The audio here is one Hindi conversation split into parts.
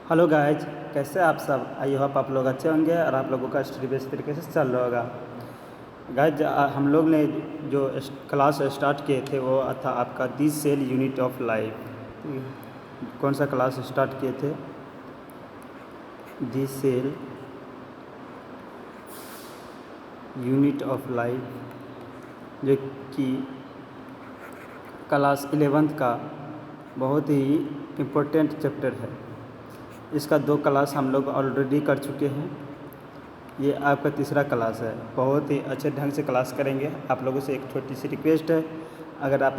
हेलो गाइज, कैसे आप सब। आई होप आप लोग अच्छे होंगे और आप लोगों का स्टडी बेस तरीके से चल रहा होगा। गाइज, हम लोग ने जो क्लास स्टार्ट किए थे वो था आपका दी सेल यूनिट ऑफ लाइफ। कौन सा क्लास स्टार्ट किए थे? दी सेल यूनिट ऑफ लाइफ, जो कि क्लास 11th का बहुत ही इम्पोर्टेंट चैप्टर है। इसका 2 क्लास हम लोग ऑलरेडी कर चुके हैं। ये आपका तीसरा क्लास है। बहुत ही अच्छे ढंग से क्लास करेंगे। आप लोगों से एक छोटी सी रिक्वेस्ट है, अगर आप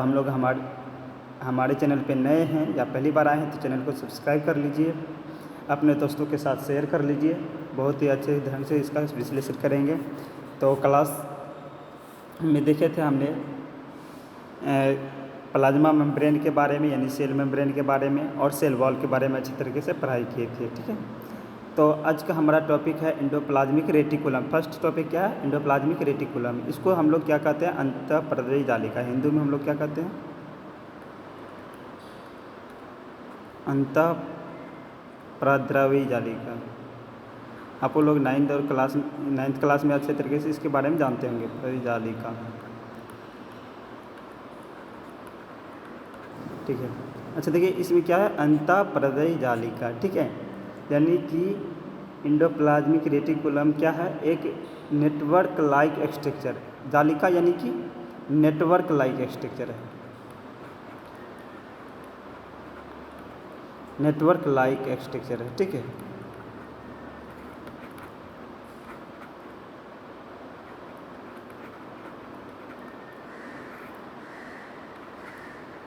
हमारे चैनल पे नए हैं या पहली बार आए हैं तो चैनल को सब्सक्राइब कर लीजिए, अपने दोस्तों के साथ शेयर कर लीजिए। बहुत ही अच्छे ढंग से इसका विश्लेषण करेंगे। तो क्लास में देखे थे हमने प्लाज्मा मेम्ब्रेन के बारे में, यानी सेल मेम्ब्रेन के बारे में और सेल वॉल के बारे में अच्छी तरीके से पढ़ाई किए थे। ठीक है, तो आज का हमारा टॉपिक है एंडोप्लाज्मिक रेटिकुलम। फर्स्ट टॉपिक क्या है? Endoplasmic reticulum. इसको हम लोग क्या कहते हैं? अंतःप्रद्रवी जालिका। हिंदू में हम लोग क्या कहते हैं? अंतःप्रद्रवी जालिका। आप लोग 9th क्लास में अच्छे तरीके से इसके बारे में जानते होंगे, प्रद्रवी जालिका। ठीक है, अच्छा देखिए इसमें क्या है, अंतःप्रद्रवी जालिका। ठीक है, यानी कि एंडोप्लाज्मिक रेटिकुलम क्या है? एक नेटवर्क लाइक स्ट्रक्चर। जालिका यानी कि नेटवर्क लाइक स्ट्रक्चर है। नेटवर्क लाइक स्ट्रक्चर है। ठीक है,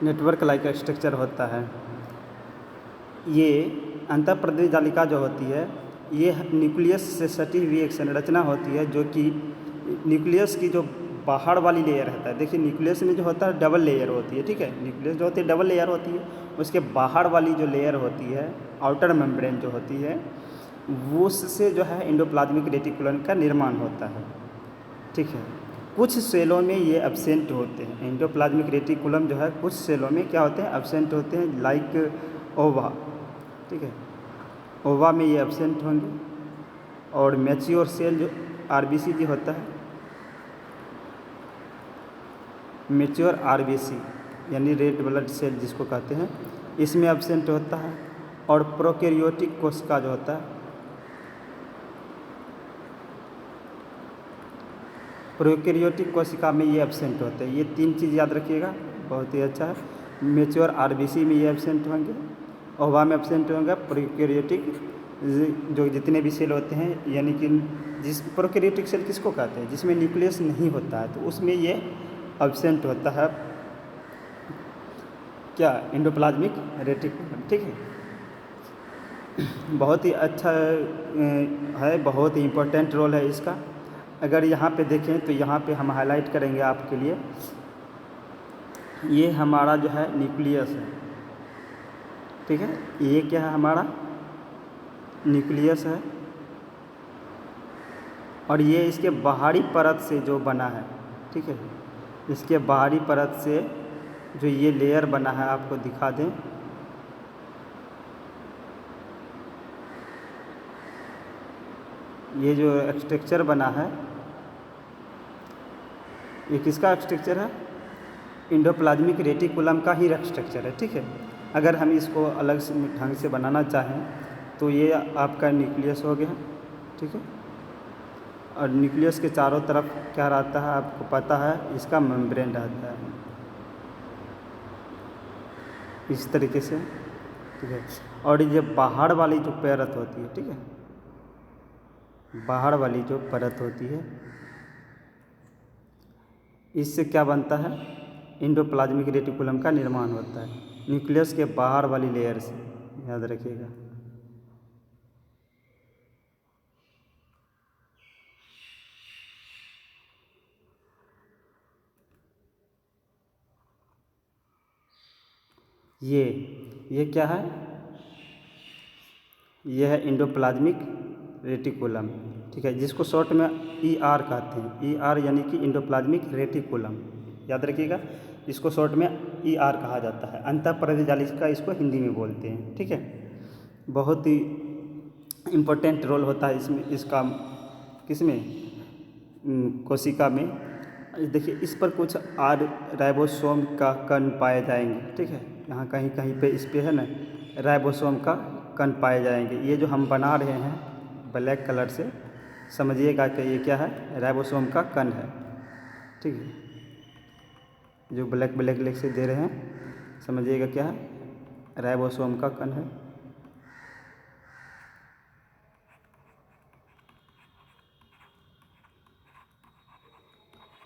नेटवर्क लाइक स्ट्रक्चर होता है। ये अंतःप्रद्रवी जालिका जो होती है, ये न्यूक्लियस से सटी हुई एक संरचना होती है, जो कि न्यूक्लियस की जो बाहर वाली लेयर रहता है। देखिए न्यूक्लियस में जो होता है डबल लेयर होती है। ठीक है, न्यूक्लियस जो होती है डबल लेयर होती है। उसके बाहर वाली जो लेयर होती है, आउटर मेम्ब्रेन जो होती है, वो उससे जो है एंडोप्लाज्मिक रेटिकुलम का निर्माण होता है। ठीक है, कुछ सेलों में ये एब्सेंट होते हैं। एंडोप्लाज्मिक रेटिकुलम जो है कुछ सेलों में क्या होते हैं? एब्सेंट होते हैं, लाइक ओवा। ठीक है, ओवा में ये एब्सेंट होंगे। और मैच्योर सेल जो आरबीसी जो होता है, मैच्योर आरबीसी यानी रेड ब्लड सेल जिसको कहते हैं, इसमें एब्सेंट होता है। और प्रोकैरियोटिक कोशिका जो होता है, प्रोकैरियोटिक कोशिका में ये एब्सेंट होते हैं। ये 3 चीज़ याद रखिएगा, बहुत ही अच्छा है। मैच्योर आरबीसी में ये एब्सेंट होंगे, ओवा में एब्सेंट होंगे, प्रोकैरियोटिक जो जितने भी सेल होते हैं, यानी कि जिस प्रोकैरियोटिक सेल किसको कहते हैं? जिसमें न्यूक्लियस नहीं होता है, तो उसमें ये एब्सेंट होता है क्या? Endoplasmic reticulum. ठीक है, बहुत ही अच्छा है, बहुत ही इम्पोर्टेंट रोल है इसका। अगर यहाँ पे देखें तो यहाँ पे हम हाईलाइट करेंगे आपके लिए, ये हमारा जो है न्यूक्लियस है। ठीक है, ये क्या है? हमारा न्यूक्लियस है। और ये इसके बाहरी परत से जो बना है। ठीक है, इसके बाहरी परत से जो ये लेयर बना है, आपको दिखा दें, ये जो स्ट्रक्चर बना है, ये किसका स्ट्रक्चर है? एंडोप्लाज्मिक रेटिकुलम का ही स्ट्रक्चर है। ठीक है, अगर हम इसको अलग से ढंग से बनाना चाहें तो ये आपका न्यूक्लियस हो गया। ठीक है, और न्यूक्लियस के चारों तरफ क्या रहता है? आपको पता है, इसका मेम्ब्रेन रहता है इस तरीके से। ठीक है, और ये बाहर वाली जो परत होती है, ठीक है, बाहर वाली जो परत होती है, इससे क्या बनता है? एंडोप्लाज्मिक रेटिकुलम का निर्माण होता है, न्यूक्लियस के बाहर वाली लेयर से। याद रखिएगा। ये क्या है? ये है एंडोप्लाज्मिक रेटिकुलम। ठीक है, जिसको शॉर्ट में ER कहते हैं। ER यानी कि एंडोप्लाज्मिक रेटिकुलम। याद रखिएगा, इसको शॉर्ट में ER कहा जाता है। अंतःप्रद्रवी जालिका इसको हिंदी में बोलते हैं। ठीक है, बहुत ही इम्पोर्टेंट रोल होता है इसमें, इसका किसमें, कोशिका में। देखिए इस पर कुछ आर राइबोसोम का कण पाए जाएंगे, ठीक है। यहाँ कहीं कहीं पे इस पे है ना राइबोसोम का कण पाए जाएंगे। ये जो हम बना रहे हैं ब्लैक कलर से, समझिएगा कि ये क्या है, राइबोसोम का कण है, ठीक है। जो ब्लैक ब्लैक ब्लैक से दे रहे हैं, समझिएगा क्या है, राइबोसोम का कण है।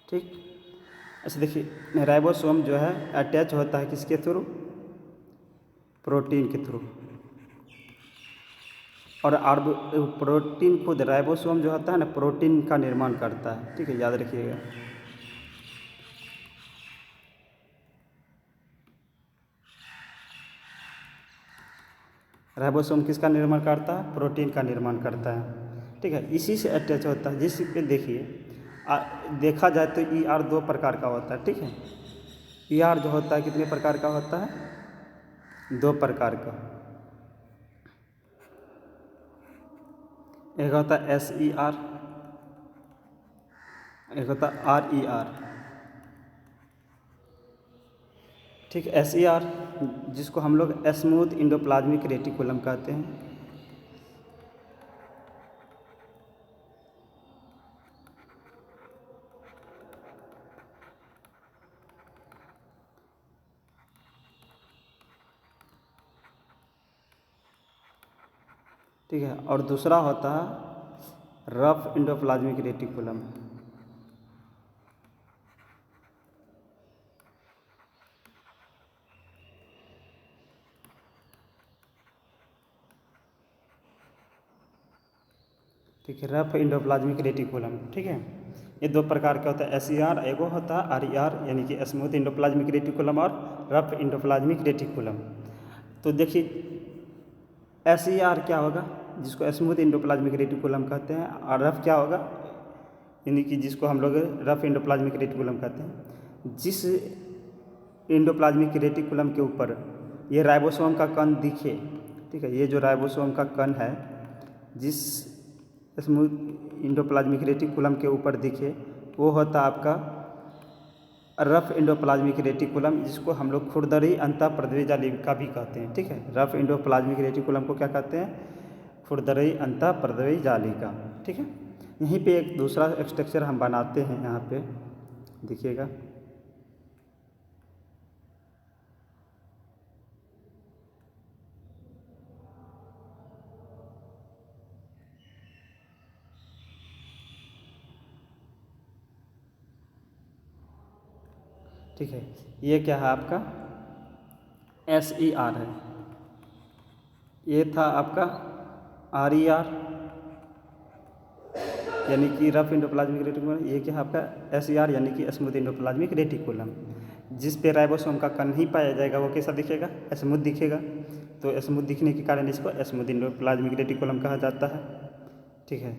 ठीक। अच्छा देखिए राइबोसोम जो है अटैच होता है किसके थ्रू, प्रोटीन के थ्रू। और प्रोटीन खुद राइबोसोम जो होता है ना प्रोटीन का निर्माण करता है, ठीक है, याद रखिएगा। राइबोसोम किसका निर्माण करता है, प्रोटीन का निर्माण करता है, ठीक है। इसी से अटैच होता है, जिस पे देखिए देखा जाए तो ई आर दो प्रकार का होता है, ठीक है। ई आर जो होता है कितने प्रकार का होता है, दो प्रकार का। एक होता है एस ई आर, एक होता है आर ई आर, ठीक। एस ई आर जिसको हम लोग स्मूथ इंडोप्लाज्मिक रेटिकुलम कहते हैं, ठीक है। और दूसरा होता है रफ इंडोप्लाज्मिक रेटिकुलम, ठीक है, रफ इंडोप्लाज्मिक रेटिकुलम, ठीक है। ये दो प्रकार का होता है, एस ई आर एगो होता है, आर ई आर यानी कि स्मूथ इंडोप्लाज्मिक रेटिकुलम और रफ इंडोप्लाज्मिक रेटिकुलम। तो देखिए एस ई आर क्या होगा, जिसको स्मूथ इंडोप्लाज्मिक रेटिकुलम कहते हैं, और रफ क्या होगा, यानी कि जिसको हम लोग रफ इंडोप्लाज्मिक रेटिकुलम कहते हैं। जिस इंडोप्लाज्मिक रेटिकुलम के ऊपर ये राइबोसोम का कण दिखे, ठीक है, ये जो राइबोसोम का कण है जिस स्मूथ इंडोप्लाज्मिक रेटिकुलम के ऊपर दिखे, वो होता आपका रफ इंडोप्लाज्मिक रेटिकुलम, जिसको हम लोग खुरदरी अंतःप्रद्रवी जालिका भी कहते हैं, ठीक है। रफ इंडोप्लाज्मिक रेटिकुलम को क्या कहते हैं, खुरदरी अंतःप्रद्रवी जालिका, ठीक है। यहीं पे एक दूसरा स्ट्रक्चर हम बनाते हैं, यहाँ पे देखिएगा, ठीक है। ये क्या है आपका एस ई आर है, ये था आपका आर ई आर यानी कि रफ इंडोप्लाज्मिक रेटिकुलम, ये क्या है आपका एस ई आर यानी कि स्मूथ इंडोप्लाज्मिक रेटिकुलम। जिस पे राइबोसोम का कण नहीं पाया जाएगा वो कैसा दिखेगा, स्मूथ दिखेगा। तो स्मूथ दिखने के कारण इसको स्मूथ इंडोप्लाज्मिक रेटिकुलम कहा जाता है, ठीक है।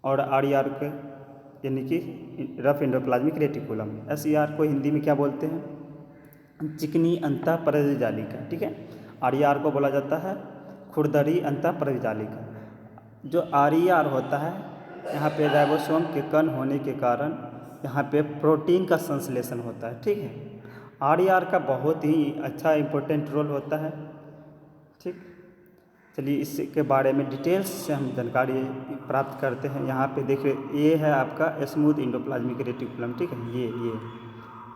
और आर ई आर के यानी कि rough endoplasmic reticulum. S E R को हिंदी में क्या बोलते हैं, चिकनी अंतःपरज जालिका, ठीक है। आर ई आर को बोला जाता है खुरदरी अंतःपरज जालिका। जो आर ई आर होता है, यहाँ पे राइबोसोम के कण होने के कारण यहाँ पे प्रोटीन का संश्लेषण होता है, ठीक है। आर ई आर का बहुत ही अच्छा इम्पोर्टेंट रोल होता है, ठीक। चलिए इसके बारे में डिटेल्स से हम जानकारी प्राप्त करते हैं। यहाँ पे देखिए ये है आपका स्मूथ इंडोप्लाज्मिक रेटिकुलम, ठीक है। ये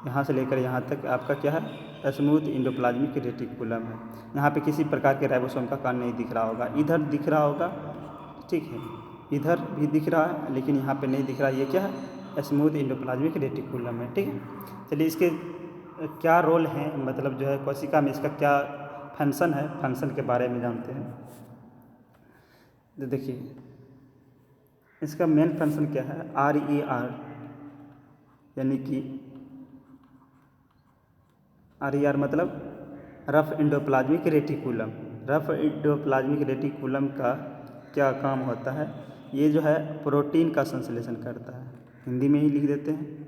यहाँ से लेकर यहाँ तक आपका क्या है, स्मूथ इंडोप्लाज्मिक रेटिकुलम है। यहाँ पे किसी प्रकार के राइबोसोम का कण नहीं दिख रहा होगा, इधर दिख रहा होगा, ठीक है, इधर भी दिख रहा है, लेकिन यहाँ पे नहीं दिख रहा। ये क्या है, स्मूथ इंडोप्लाज्मिक रेटिकुलम है, ठीक है। चलिए इसके क्या रोल हैं, मतलब जो है कोशिका में इसका क्या फंक्शन है, फंक्शन के बारे में जानते हैं। तो देखिए इसका मेन फंक्शन क्या है, आर ई आर यानी कि आर ई आर मतलब rough endoplasmic reticulum. Rough endoplasmic reticulum का क्या काम होता है, ये जो है प्रोटीन का संश्लेषण करता है, हिंदी में ही लिख देते हैं।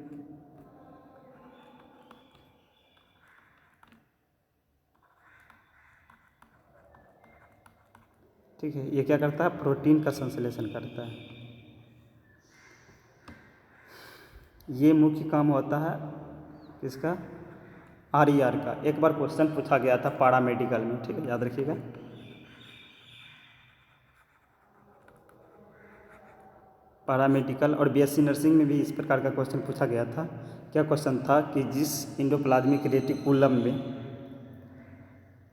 ठीक है। ये क्या करता है, प्रोटीन का संश्लेषण करता है। ये मुख्य काम होता है किसका, RER का। एक बार क्वेश्चन पूछा गया था पैरामेडिकल में, ठीक है, याद रखिएगा। पैरामेडिकल और BSc नर्सिंग में भी इस प्रकार का क्वेश्चन पूछा गया था। क्या क्वेश्चन था कि जिस इंडोप्लाज्मिक रेटिकुलम में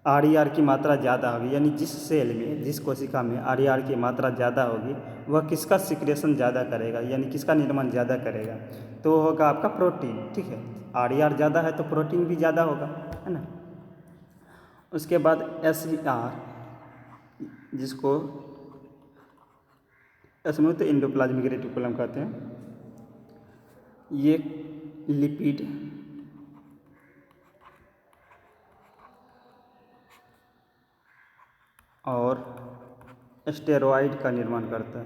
RER की मात्रा ज़्यादा होगी, यानी जिस सेल में, जिस कोशिका में RER की मात्रा ज़्यादा होगी, वह किसका सिक्रेशन ज़्यादा करेगा, यानी किसका निर्माण ज़्यादा करेगा, तो होगा आपका प्रोटीन। ठीक है, RER ज़्यादा है तो प्रोटीन भी ज़्यादा होगा, है ना। उसके बाद SER, जिसको स्मूथ इंडोप्लाज्मिक रेटिकुलम कहते हैं, ये लिपिड और स्टेरॉइड का निर्माण करता है।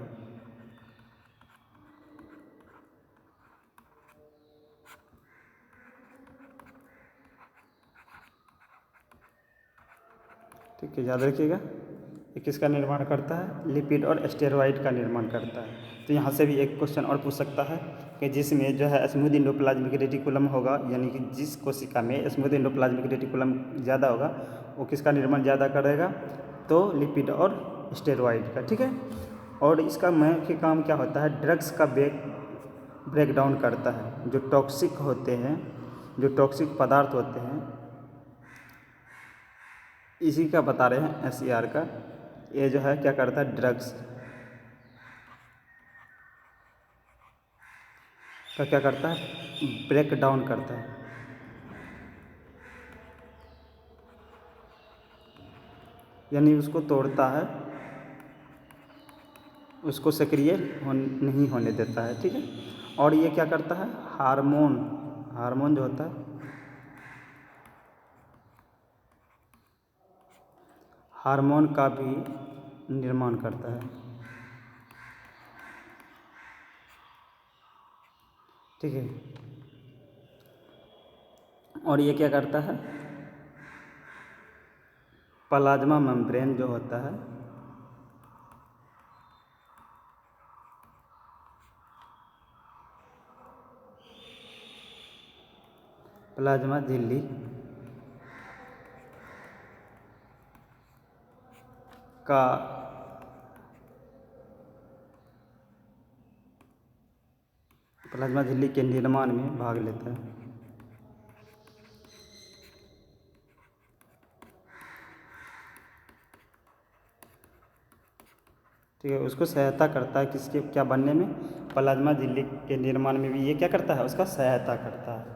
ठीक है, याद रखिएगा, ये किसका निर्माण करता है, लिपिड और स्टेरॉइड का निर्माण करता है। तो यहाँ से भी एक क्वेश्चन और पूछ सकता है कि जिसमें जो है स्मूथ इंडोप्लाज्मिक रेटिकुलम होगा, यानी कि जिस कोशिका में स्मूथ इंडोप्लाज्मिक रेटिकुलम ज़्यादा होगा, वो किसका निर्माण ज़्यादा करेगा, तो लिपिड और स्टेरॉइड का। ठीक है, और इसका मुख्य काम क्या होता है, ड्रग्स का ब्रेक डाउन करता है। जो टॉक्सिक होते हैं, जो टॉक्सिक पदार्थ होते हैं, इसी का बता रहे हैं SER का। ये जो है क्या करता है, ड्रग्स का क्या करता है, ब्रेक डाउन करता है। यानी उसको तोड़ता है, उसको सक्रिय नहीं होने देता है। ठीक है, और ये क्या करता है, हार्मोन जो होता है, हार्मोन का भी निर्माण करता है। ठीक है, और ये क्या करता है, प्लाज्मा मेम्ब्रेन जो होता है, प्लाज्मा झिल्ली का प्लाज्मा झिल्ली के निर्माण में भाग लेता है। ठीक है, उसको सहायता करता है किसके क्या बनने में, प्लाज्मा झिल्ली के निर्माण में भी ये क्या करता है, उसका सहायता करता है।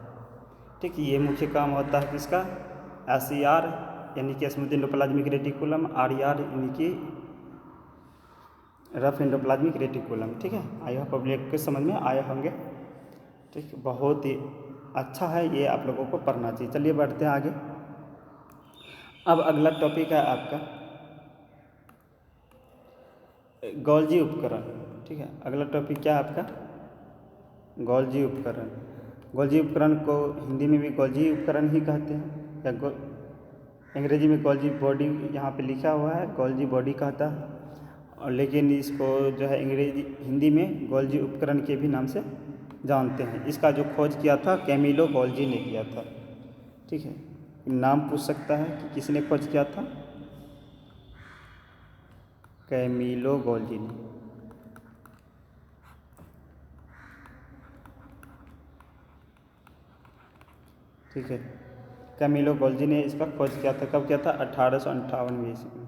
ठीक है, ये मुख्य काम होता है किसका, SER यानी कि स्मूथ इंडोप्लाज्मिक रेटिकुलम, RER यानी कि रफ इंडोप्लाज्मिक रेटिकुलम। ठीक है, आई होप पब्लिक के समझ में आए होंगे। ठीक, बहुत ही अच्छा है, ये आप लोगों को पढ़ना चाहिए। चलिए बढ़ते हैं आगे। अब अगला टॉपिक है आपका गोल्जी उपकरण। ठीक है, अगला टॉपिक क्या है आपका, गोल्जी उपकरण। गोल्जी उपकरण को हिंदी में भी गोल्जी उपकरण ही कहते हैं, या अंग्रेजी में गोल्जी बॉडी यहाँ पे लिखा हुआ है, गोल्जी बॉडी कहता है, और लेकिन इसको जो है हिंदी में गोल्जी उपकरण के भी नाम से जानते हैं। इसका जो खोज किया था कैमिलो गोल्जी ने किया था। ठीक है, नाम पूछ सकता है कि किसने खोज किया था, कैमिलो गोल्जी ने। ठीक है, कैमिलो गोल्जी ने इसका खोज किया था। कब किया था, 1858 ईस्वी में।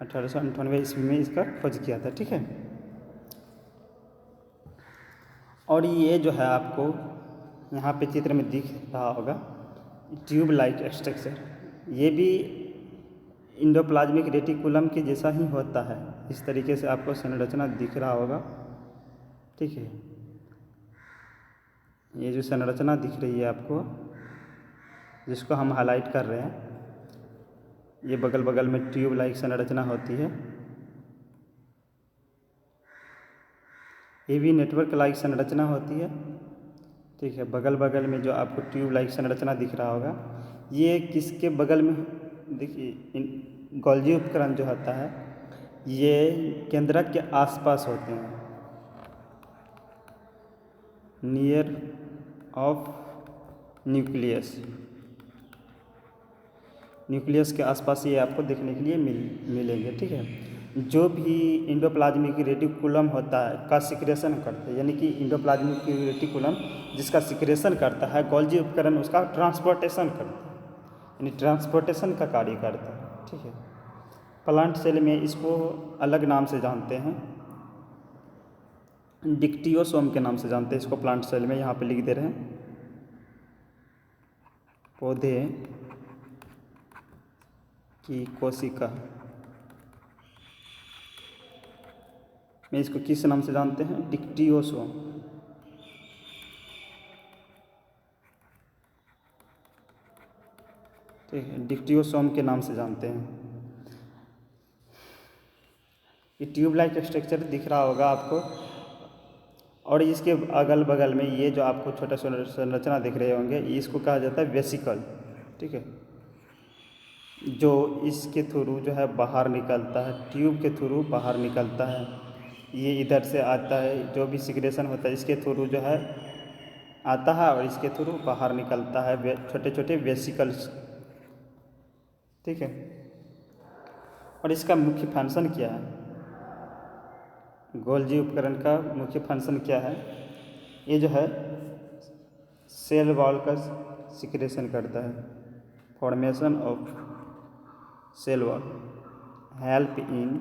1898 ईस्वी में इसका खोज किया था। ठीक है, और ये जो है आपको यहाँ पे चित्र में दिख रहा होगा ट्यूब लाइक स्ट्रक्चर, ये भी इंडोप्लाज्मिक रेटिकुलम के जैसा ही होता है। इस तरीके से आपको संरचना दिख रहा होगा। ठीक है, ये जो संरचना दिख रही है आपको, जिसको हम हाईलाइट कर रहे हैं, ये बगल बगल में ट्यूब लाइक संरचना होती है। ये भी नेटवर्क लाइक संरचना होती है। ठीक है, बगल बगल में जो आपको ट्यूब लाइक संरचना दिख रहा होगा, ये किसके बगल में देखिए गोल्जी उपकरण जो होता है ये केंद्रक के आसपास होते हैं, नियर ऑफ न्यूक्लियस, न्यूक्लियस के आसपास ये आपको देखने के लिए मिलेंगे। ठीक है, जो भी इंडोप्लाज्मिक रेटिकुलम होता है का सिक्रेशन करते हैं, यानी कि इंडोप्लाज्मिक रेटिकुलम जिसका सिक्रेशन करता है, गोल्जी उपकरण उसका ट्रांसपोर्टेशन करता है, यानी ट्रांसपोर्टेशन का कार्य करता है। ठीक है, प्लांट सेल में इसको अलग नाम से जानते हैं, डिक्टियोसोम के नाम से जानते हैं इसको प्लांट सेल में। यहाँ पे लिख दे रहे हैं, पौधे की कोशिका में इसको किस नाम से जानते हैं, डिक्टियोसोम। ठीक है, डिक्टियोसोम के नाम से जानते हैं। ये ट्यूब लाइक स्ट्रक्चर दिख रहा होगा आपको, और इसके अगल बगल में ये जो आपको छोटा संरचना दिख रहे होंगे इसको कहा जाता है वेसिकल। ठीक है, जो इसके थ्रू जो है बाहर निकलता है, ट्यूब के थ्रू बाहर निकलता है, ये इधर से आता है, जो भी सिक्रेशन होता है इसके थ्रू जो है आता है और इसके थ्रू बाहर निकलता है, छोटे छोटे वेसिकल्स। ठीक है, और इसका मुख्य फंक्शन क्या है, गोल्जी उपकरण का मुख्य फंक्शन क्या है, ये जो है सेल वॉल का सिक्रेशन करता है, formation of cell wall, help in,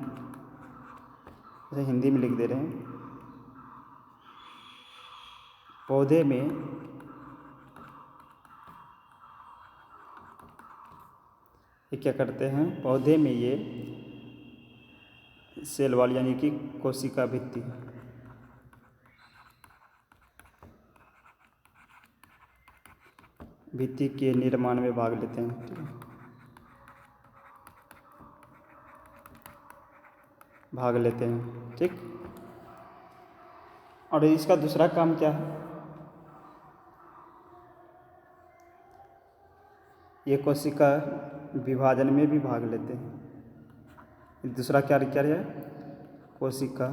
जैसे हिंदी में लिख दे रहे हैं, पौधे में ये क्या करते हैं, पौधे में ये सेल वॉल यानी कि कोशिका भित्ति के निर्माण में भाग लेते हैं। ठीक है, भाग लेते हैं। ठीक, और इसका दूसरा काम क्या है, ये कोशिका विभाजन में भी भाग लेते हैं। दूसरा क्या है, कोशिका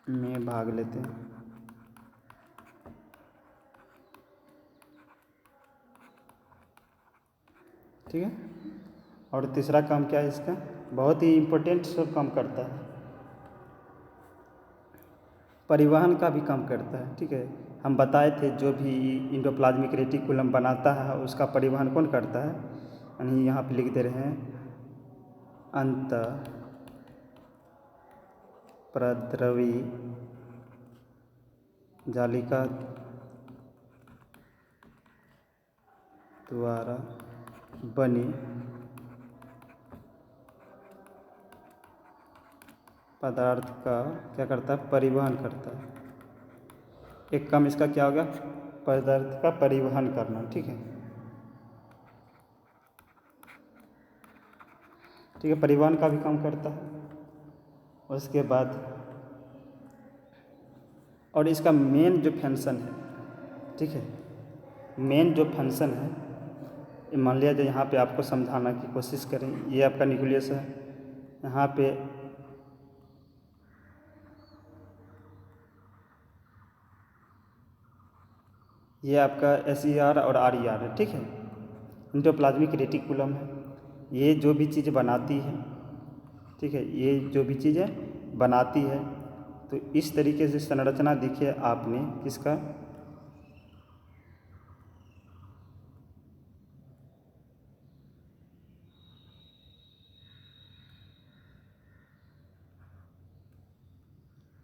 में भाग लेते हैं। ठीक है, और तीसरा काम क्या है इसका, बहुत ही इम्पोर्टेंट सब काम करता है, परिवहन का भी काम करता है। ठीक है, हम बताए थे जो भी इंडोप्लाज्मिक रेटिकुलम बनाता है उसका परिवहन कौन करता है, यानी यहाँ पे लिख दे रहे हैं, अंत प्रद्रवी जालिका द्वारा बनी पदार्थ का क्या करता है, परिवहन करता है। एक काम इसका क्या होगा, पदार्थ का परिवहन करना। ठीक है, ठीक है, परिवहन का भी काम करता है। उसके बाद और इसका मेन जो फंक्शन है, ठीक है, मेन जो फंक्शन है, मान लिया जो यहाँ पे आपको समझाना की कोशिश करें, ये आपका न्यूक्लियस है, यहाँ पे ये आपका SER और RER है। ठीक है, इंडोप्लाज्मिक रेटिकुलम है, ये जो भी चीज़ बनाती है, ठीक है, ये जो भी चीज़ें बनाती है, तो इस तरीके से संरचना देखिए आपने किसका,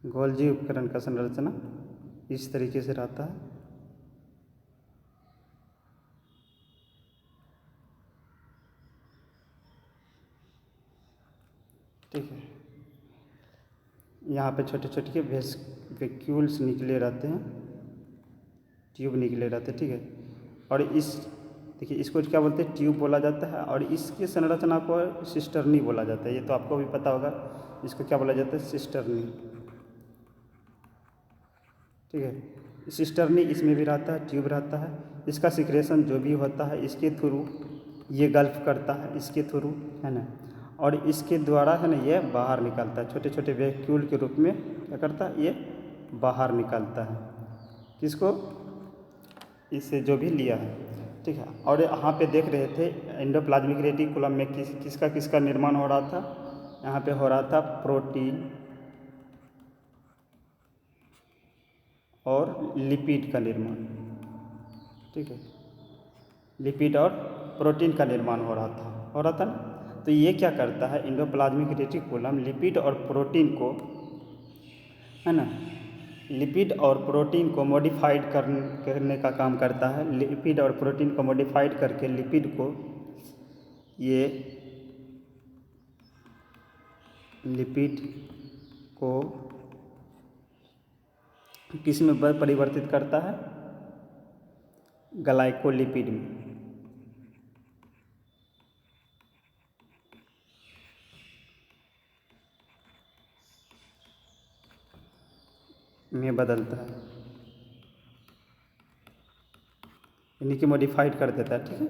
गोल्जी उपकरण का संरचना इस तरीके से रहता है। ठीक है, यहाँ पे छोटे छोटे के वैक्यूल्स निकले रहते हैं, ट्यूब निकले रहते हैं। ठीक है, और इस देखिए इसको क्या बोलते हैं, ट्यूब बोला जाता है, और इसकी संरचना को सिस्टर्नी बोला जाता है। ये तो आपको भी पता होगा, इसको क्या बोला जाता है, सिस्टर्नी। ठीक है। सिस्टर्नी इसमें भी रहता है, ट्यूब रहता है। इसका सिक्रेशन जो भी होता है इसके थ्रू ये गल्फ करता है, इसके थ्रू, है ना, और इसके द्वारा है ना ये बाहर निकलता है, छोटे छोटे वैक्यूल के रूप में क्या करता है ये बाहर निकलता है। किसको? इससे जो भी लिया है, ठीक है। और यहाँ पे देख रहे थे एंडोप्लाज्मिक रेटिकुलम में किसका निर्माण हो रहा था? यहाँ पे हो रहा था प्रोटीन और लिपिड का निर्माण, ठीक है। लिपिड और प्रोटीन का निर्माण हो रहा था ना। तो ये क्या करता है, एंडोप्लाज्मिक रेटिकुलम लिपिड और प्रोटीन को, है ना, लिपिड और प्रोटीन को मॉडिफाइड करने का काम करता है। लिपिड और प्रोटीन को मॉडिफाइड करके लिपिड को ये लिपिड को किस में परिवर्तित करता है? ग्लाइकोलिपिड में बदलता है, यानी कि मॉडिफाइड कर देता है, ठीक है।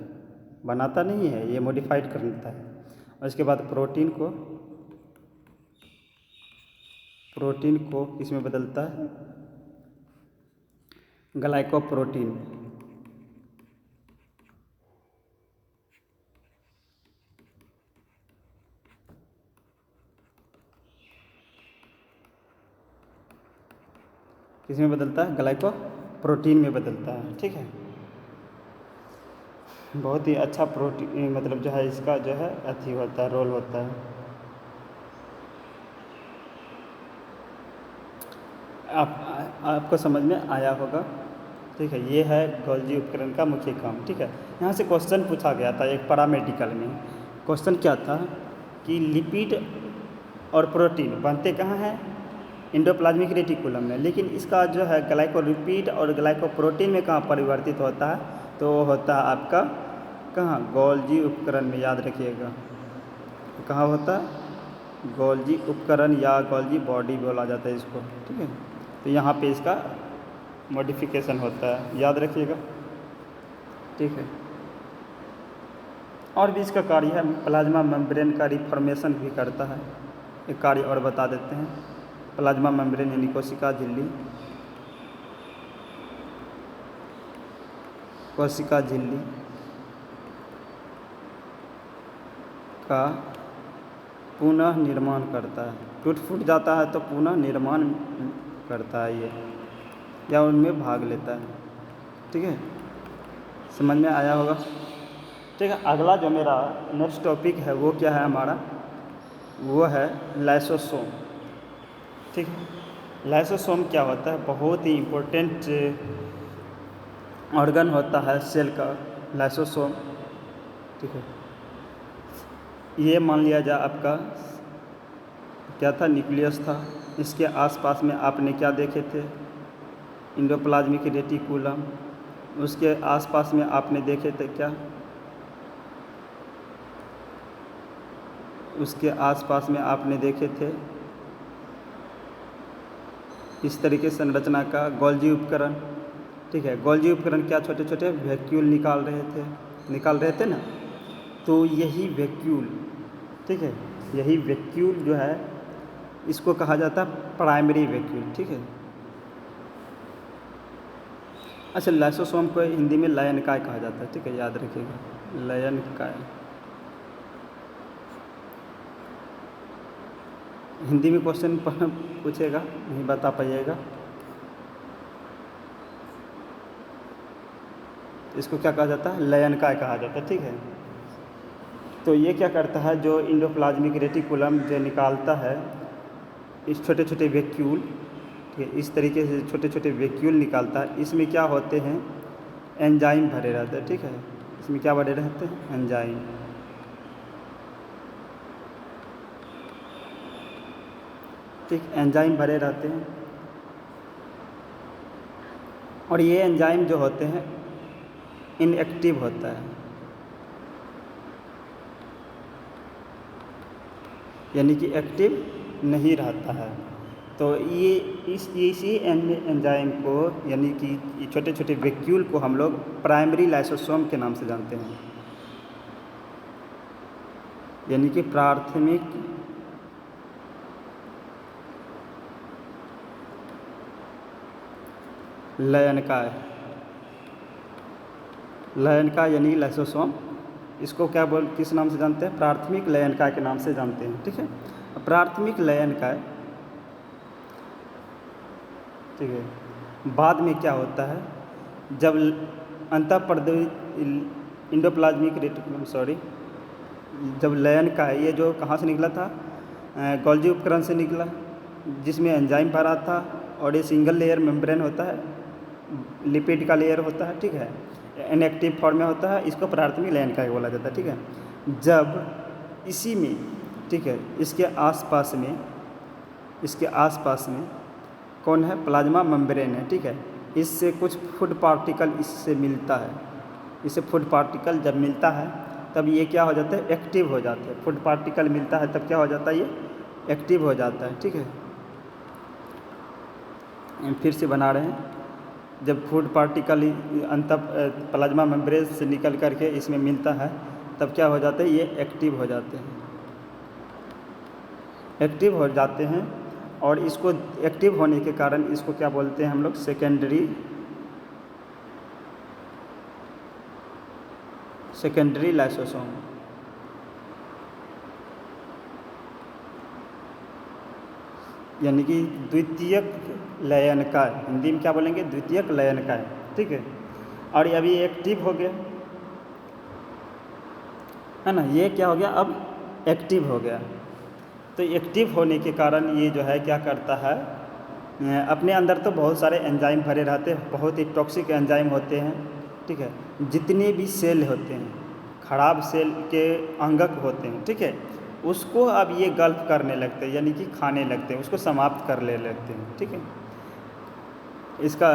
बनाता नहीं है, ये मॉडिफाइड कर देता है। और इसके बाद प्रोटीन को किस में बदलता है? ग्लाइकोप्रोटीन। किस में बदलता है? ग्लाइकोप्रोटीन में बदलता है, ठीक है। बहुत ही अच्छा प्रोटीन, मतलब जो है इसका जो है अथी होता है, रोल होता है। आपको समझ में आया होगा, ठीक है। ये है गोल्जी उपकरण का मुख्य काम, ठीक है। यहाँ से क्वेश्चन पूछा गया था एक पैरामेडिकल में। क्वेश्चन क्या था कि लिपिड और प्रोटीन बनते कहाँ हैं? एंडोप्लाज्मिक रेटिकुलम में, लेकिन इसका जो है ग्लाइकोलिपिड और ग्लाइकोप्रोटीन में कहाँ परिवर्तित होता है? तो वो होता है आपका कहाँ? गोल्जी उपकरण में, याद रखिएगा। कहाँ होता है? गोल्जी उपकरण या गोल्जी बॉडी बोला जाता है इसको, ठीक है। तो यहाँ पे इसका मॉडिफिकेशन होता है, याद रखिएगा, ठीक है। और भी इसका कार्य है, प्लाज्मा मेम्ब्रेन का रिफॉर्मेशन भी करता है। एक कार्य और बता देते हैं, प्लाज्मा मेम्ब्रेन यानी कोशिका झिल्ली का पुनः निर्माण करता है। टूट फूट जाता है तो पुनः निर्माण करता है ये, या उनमें भाग लेता है, ठीक है। समझ में आया होगा, ठीक है। अगला जो मेरा नेक्स्ट टॉपिक है वो क्या है हमारा? वो है लाइसोसोम, ठीक है। लाइसोसोम क्या होता है? बहुत ही इम्पोर्टेंट ऑर्गन होता है सेल का लाइसोसोम, ठीक है। ये मान लिया जाए आपका क्या था? न्यूक्लियस था। इसके आसपास में आपने क्या देखे थे? Endoplasmic reticulum. उसके आसपास में आपने देखे थे क्या? उसके आसपास में आपने देखे थे इस तरीके संरचना का गोल्जी उपकरण, ठीक है। गोल्जी उपकरण क्या? छोटे छोटे वैक्यूल निकाल रहे थे ना। तो यही वैक्यूल, ठीक है, यही वैक्यूल जो है इसको कहा जाता है प्राइमरी वैक्यूल, ठीक है। अच्छा, लाइसोसोम को हिंदी में लयनकाय कहा जाता है, ठीक है, याद रखिएगा, लयनकाय। हिंदी में क्वेश्चन पूछेगा, नहीं बता पाइएगा, इसको क्या कहा जाता है? लयनकाय कहा जाता है, ठीक है। तो ये क्या करता है? जो एंडोप्लाज्मिक रेटिकुलम जो निकालता है इस छोटे छोटे वैक्यूल, ठीक है, इस तरीके से छोटे छोटे वैक्यूल निकालता है। इसमें क्या होते हैं? एंजाइम भरे रहते हैं, ठीक है। इसमें क्या भरे रहते हैं? एंजाइम, ठीक, एंजाइम भरे रहते हैं। और ये एंजाइम जो होते हैं इनएक्टिव होता है, यानी कि एक्टिव नहीं रहता है, तो ये इसी एंजाइम को यानी कि ये छोटे छोटे वैक्यूल को हम लोग प्राइमरी लाइसोसोम के नाम से जानते हैं, यानी कि प्राथमिक लयनकाय यानी लाइसोसोम, इसको किस नाम से जानते हैं? प्राथमिक लयनकाय के नाम से जानते हैं। ठीक है, प्राथमिक लयनकाय, ठीक है, बाद में क्या होता है, जब इंडोप्लाज्मिक रेटिकुलम जब लयनकाय ये जो कहाँ से निकला था? गोल्जी उपकरण से निकला, जिसमें एंजाइम भरा था और ये सिंगल लेयर मेम्ब्रेन होता है, लिपिड का लेयर होता है। ठीक है, इनएक्टिव फॉर्म में होता है, इसको प्राथमिक लयनकाय बोला जाता है। ठीक है, जब इसी में, ठीक है, इसके आसपास में कौन है? प्लाज्मा मेम्ब्रेन है। ठीक है, इससे कुछ फूड पार्टिकल इससे मिलता है, इससे फूड पार्टिकल जब मिलता है तब ये क्या हो जाता है? एक्टिव हो जाते हैं। फूड पार्टिकल मिलता है तब क्या हो जाता है? ये एक्टिव हो जाता है। ठीक है, फिर से बना रहे हैं, जब फूड पार्टिकल प्लाज्मा मेम्ब्रेन से निकल करके इसमें मिलता है तब क्या हो जाता है? ये एक्टिव हो जाते हैं। और इसको एक्टिव होने के कारण इसको क्या बोलते हैं हम लोग? Secondary lysosome. यानी कि द्वितीयक लयनकाय, हिंदी में क्या बोलेंगे? द्वितीयक लयनकाय। ठीक है, और ये अभी एक्टिव हो गया है ना, ये क्या हो गया? अब एक्टिव हो गया। तो एक्टिव होने के कारण ये जो है क्या करता है? अपने अंदर तो बहुत सारे एंजाइम भरे रहते हैं, बहुत ही टॉक्सिक एंजाइम होते हैं। ठीक है, जितने भी सेल होते हैं, खराब सेल के अंगक होते हैं, ठीक है, उसको अब ये गल्प करने लगते हैं, यानी कि खाने लगते हैं, उसको समाप्त कर ले लगते हैं। ठीक है, इसका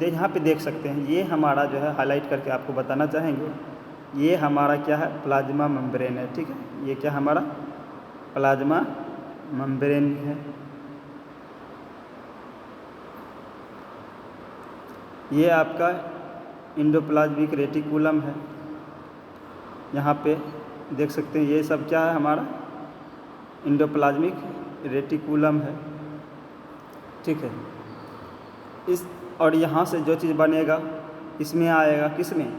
यहाँ पे देख सकते हैं, ये हमारा जो है हाईलाइट करके आपको बताना चाहेंगे, ये हमारा क्या है? प्लाज्मा मेम्ब्रेन है। ठीक है, ये क्या हमारा? प्लाज्मा मेम्ब्रेन है। ये आपका इंडोप्लाज्मिक रेटिकुलम है, यहाँ पे देख सकते हैं, ये सब क्या है? हमारा इंडोप्लाज्मिक रेटिकुलम है। ठीक है, और यहाँ से जो चीज़ बनेगा इसमें आएगा, किसमें?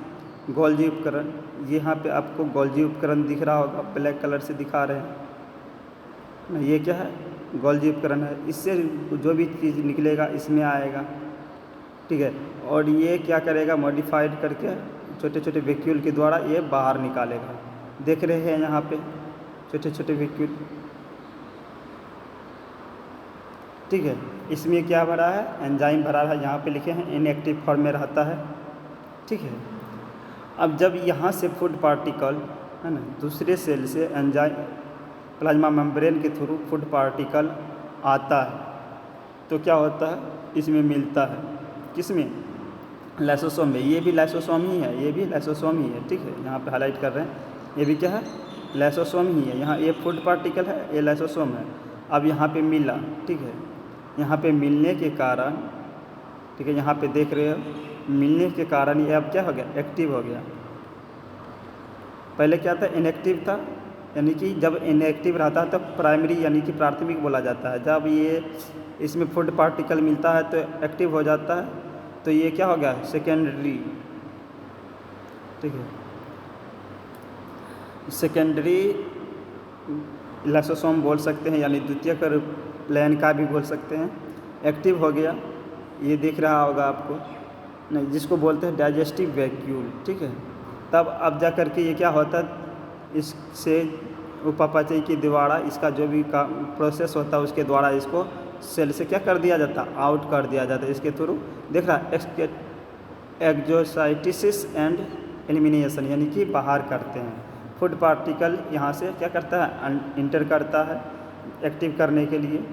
गोल्जी उपकरण। यहाँ पे आपको गोल्जी उपकरण दिख रहा होगा, ब्लैक कलर से दिखा रहे हैं, ये क्या है? गोल्जी उपकरण है। इससे जो भी चीज़ निकलेगा इसमें आएगा। ठीक है, और ये क्या करेगा? मॉडिफाइड करके छोटे छोटे वैक्यूल के द्वारा ये बाहर निकालेगा। देख रहे हैं यहाँ पे छोटे छोटे वैक्यूल। ठीक है, इसमें क्या भरा है? एंजाइम भरा है, यहाँ पे लिखे हैं इनएक्टिव फॉर्म में रहता है। ठीक है, अब जब यहाँ से फूड पार्टिकल है ना, दूसरे सेल से एंजाइम प्लाज्मा मेम्ब्रेन के थ्रू फूड पार्टिकल आता है तो क्या होता है? इसमें मिलता है, किसमें? लाइसोसोम में। ये भी लाइसोसोम ही है, ये भी लाइसोसोम ही है। ठीक है, यहाँ पे हाईलाइट कर रहे हैं, ये भी क्या है? लाइसोसोम ही है। यहाँ ये फूड पार्टिकल है, ये लाइसोसोम है। अब यहाँ पे मिला, ठीक है, यहाँ पे मिलने के कारण, ठीक है, यहाँ पे देख रहे हो, मिलने के कारण ये अब क्या हो गया? एक्टिव हो गया। पहले क्या था? इनएक्टिव था, यानी कि जब इनएक्टिव रहता है तो प्राइमरी यानी कि प्राथमिक बोला जाता है। जब ये इसमें फूड पार्टिकल मिलता है तो एक्टिव हो जाता है, तो ये क्या हो गया? सेकेंडरी। ठीक है, सेकेंडरी लाइसोसोम बोल सकते हैं, यानी द्वितीयक लयनकाय भी बोल सकते हैं। एक्टिव हो गया, ये दिख रहा होगा आपको, नहीं, जिसको बोलते हैं डाइजेस्टिव वैक्यूल। ठीक है, तब अब जा कर के ये क्या होता है? इससे उपापचय के द्वारा इसका जो भी प्रोसेस होता है उसके द्वारा इसको सेल से क्या कर दिया जाता? आउट कर दिया जाता है। इसके थ्रू देख रहा है एक्जोसाइटिसिस एंड एलिमिनेशन, यानी कि बाहर करते हैं। फूड पार्टिकल यहाँ से क्या करता है? इंटर करता है एक्टिव करने के लिए।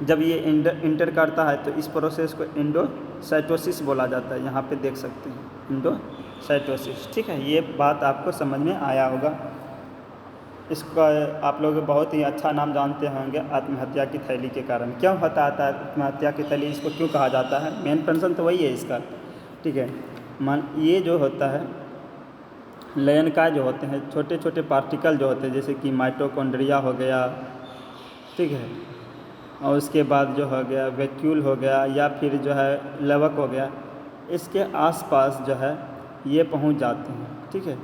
जब ये इंटर करता है तो इस प्रोसेस को एंडोसाइटोसिस बोला जाता है। यहाँ पे देख सकते हैं एंडोसाइटोसिस। ठीक है, ये बात आपको समझ में आया होगा। इसका आप लोग बहुत ही अच्छा नाम जानते होंगे, आत्महत्या की थैली के कारण। क्यों होता है आत्महत्या की थैली, इसको क्यों कहा जाता है? मेन फंक्शन तो वही है इसका, ठीक है। ये जो होता है लयन का जो होते हैं छोटे छोटे पार्टिकल जो होते हैं, जैसे कि माइटोकॉन्ड्रिया हो गया, ठीक है, और उसके बाद जो हो गया वैक्यूल हो गया, या फिर जो है लवक हो गया, इसके आसपास जो है ये पहुंच जाते हैं, ठीक है।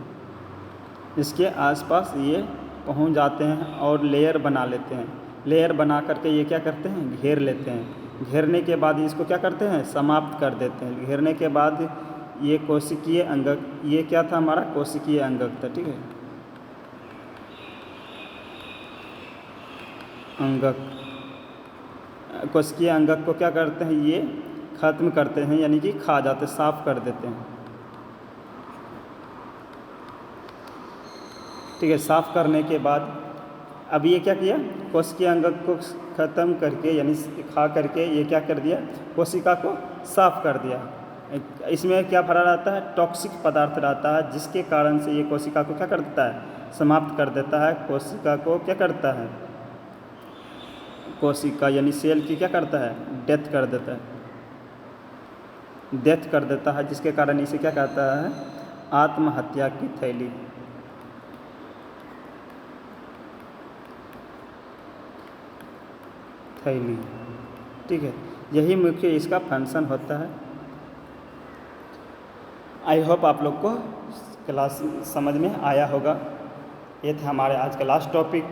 इसके आसपास ये पहुंच जाते हैं और लेयर बना लेते हैं। लेयर बना करके ये क्या करते हैं, घेर लेते हैं। घेरने के बाद इसको क्या करते हैं, समाप्त कर देते हैं। घेरने के बाद ये कोशिकीय अंगक, ये क्या था हमारा कोशिकीय अंगक था, ठीक है, अंगक। कोशिकीय अंगक को क्या करते हैं, ये ख़त्म करते हैं, यानी कि खा जाते, साफ कर देते हैं, ठीक है। साफ करने के बाद अब ये क्या किया, कोशिकीय अंगक को ख़त्म करके यानी खा करके ये क्या कर दिया, कोशिका को साफ कर दिया। इसमें क्या भरा रहता है, टॉक्सिक पदार्थ रहता है, जिसके कारण से ये कोशिका को क्या कर देता है, समाप्त कर देता है। कोशिका को क्या करता है, कोशिका यानी सेल की क्या करता है, डेथ कर देता है, डेथ कर देता है, जिसके कारण इसे क्या कहता है, आत्महत्या की थैली। थैली, ठीक है। यही मुख्य इसका फंक्शन होता है। आई होप आप लोग को क्लास समझ में आया होगा। ये था हमारे आज का लास्ट टॉपिक।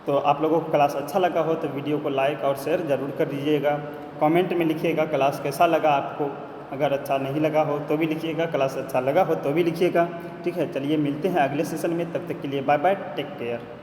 तो आप लोगों को क्लास अच्छा लगा हो तो वीडियो को लाइक और शेयर ज़रूर कर दीजिएगा। कमेंट में लिखिएगा क्लास कैसा लगा आपको। अगर अच्छा नहीं लगा हो तो भी लिखिएगा, क्लास अच्छा लगा हो तो भी लिखिएगा, ठीक है। चलिए मिलते हैं अगले सेशन में, तब तक के लिए बाय बाय, टेक केयर।